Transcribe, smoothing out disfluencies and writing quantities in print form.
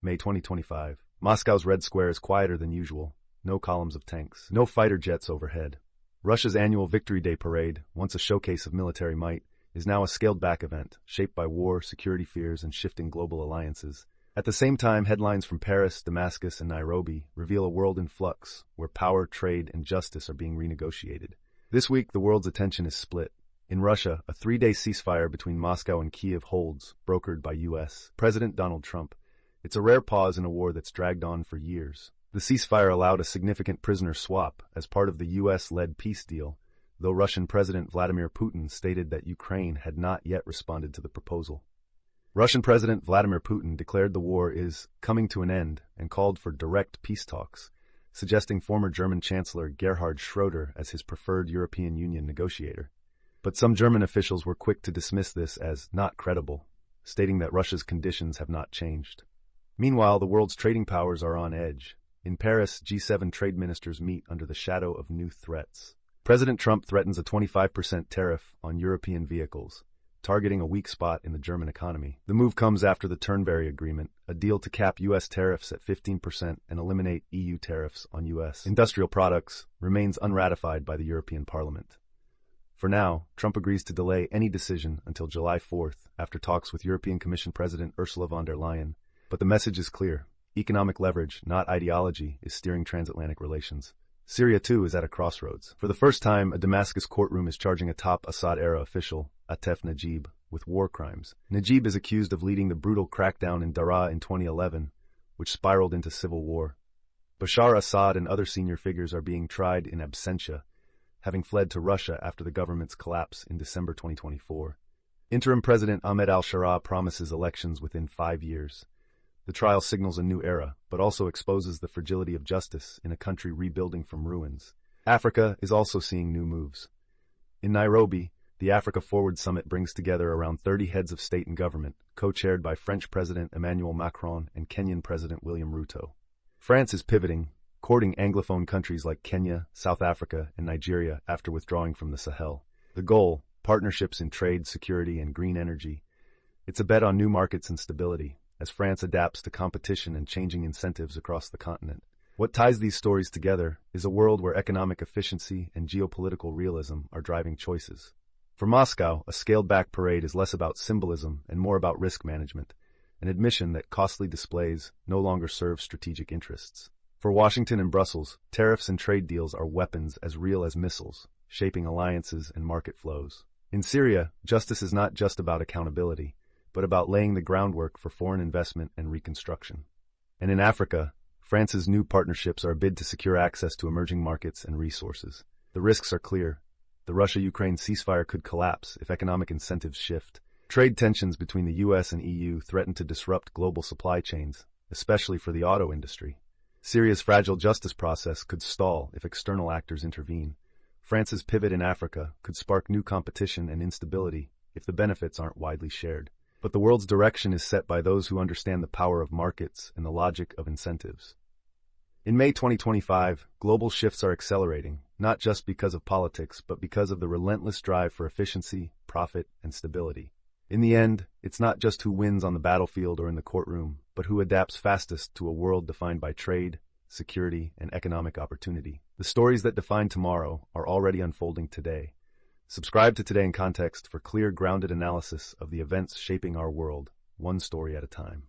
May 2025. Moscow's Red Square is quieter than usual. No columns of tanks. No fighter jets overhead. Russia's annual Victory Day parade, once a showcase of military might, is now a scaled-back event, shaped by war, security fears, and shifting global alliances. At the same time, headlines from Paris, Damascus, and Nairobi reveal a world in flux, where power, trade, and justice are being renegotiated. This week, the world's attention is split. In Russia, a 3-day ceasefire between Moscow and Kiev holds, brokered by U.S. President Donald Trump. It's a rare pause in a war that's dragged on for years. The ceasefire allowed a significant prisoner swap as part of the U.S.-led peace deal, though Russian President Vladimir Putin stated that Ukraine had not yet responded to the proposal. Russian President Vladimir Putin declared the war is coming to an end and called for direct peace talks, suggesting former German Chancellor Gerhard Schröder as his preferred European Union negotiator. But some German officials were quick to dismiss this as not credible, stating that Russia's conditions have not changed. Meanwhile, the world's trading powers are on edge. In Paris, G7 trade ministers meet under the shadow of new threats. President Trump threatens a 25% tariff on European vehicles, targeting a weak spot in the German economy. The move comes after the Turnberry Agreement, a deal to cap U.S. tariffs at 15% and eliminate EU tariffs on U.S. industrial products, remains unratified by the European Parliament. For now, Trump agrees to delay any decision until July 4th after talks with European Commission President Ursula von der Leyen. But the message is clear. Economic leverage, not ideology, is steering transatlantic relations. Syria, too, is at a crossroads. For the first time, a Damascus courtroom is charging a top Assad-era official, Atef Najib, with war crimes. Najib is accused of leading the brutal crackdown in Daraa in 2011, which spiraled into civil war. Bashar Assad and other senior figures are being tried in absentia, having fled to Russia after the government's collapse in December 2024. Interim President Ahmed al-Sharaa promises elections within 5 years. The trial signals a new era, but also exposes the fragility of justice in a country rebuilding from ruins. Africa is also seeing new moves. In Nairobi, the Africa Forward Summit brings together around 30 heads of state and government, co-chaired by French President Emmanuel Macron and Kenyan President William Ruto. France is pivoting, courting Anglophone countries like Kenya, South Africa, and Nigeria after withdrawing from the Sahel. The goal, partnerships in trade, security, and green energy. It's a bet on new markets and stability, as France adapts to competition and changing incentives across the continent. What ties these stories together is a world where economic efficiency and geopolitical realism are driving choices. For Moscow, a scaled-back parade is less about symbolism and more about risk management, an admission that costly displays no longer serve strategic interests. For Washington and Brussels, tariffs and trade deals are weapons as real as missiles, shaping alliances and market flows. In Syria, justice is not just about accountability, but about laying the groundwork for foreign investment and reconstruction. And in Africa, France's new partnerships are a bid to secure access to emerging markets and resources. The risks are clear. The Russia-Ukraine ceasefire could collapse if economic incentives shift. Trade tensions between the U.S. and EU threaten to disrupt global supply chains, especially for the auto industry. Syria's fragile justice process could stall if external actors intervene. France's pivot in Africa could spark new competition and instability if the benefits aren't widely shared. But the world's direction is set by those who understand the power of markets and the logic of incentives. In May 2025, global shifts are accelerating, not just because of politics, but because of the relentless drive for efficiency, profit, and stability. In the end, it's not just who wins on the battlefield or in the courtroom, but who adapts fastest to a world defined by trade, security, and economic opportunity. The stories that define tomorrow are already unfolding today. Subscribe to Today in Context for clear, grounded analysis of the events shaping our world, one story at a time.